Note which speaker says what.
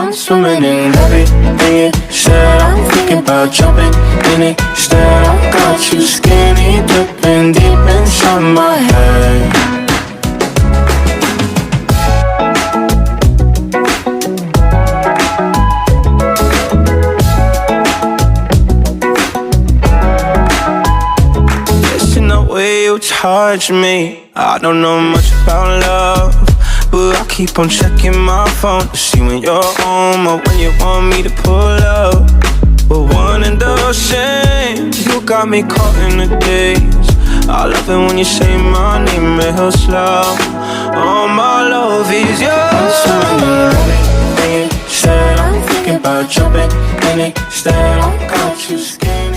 Speaker 1: I'm swimming in everything you said. I'm thinking about jumping in it. Instead, I got you skinny dipping deep inside my head. Listen the way you touch me. I don't know much about love, but I keep on checking my phone to see when you're home or when you want me to pull up. But one and the same, you got me caught in the days. I love it when you say my name real slow. All my love is yours. I'm swimming in everything you said. I'm thinking about jumping in it. Instead, I got you scared.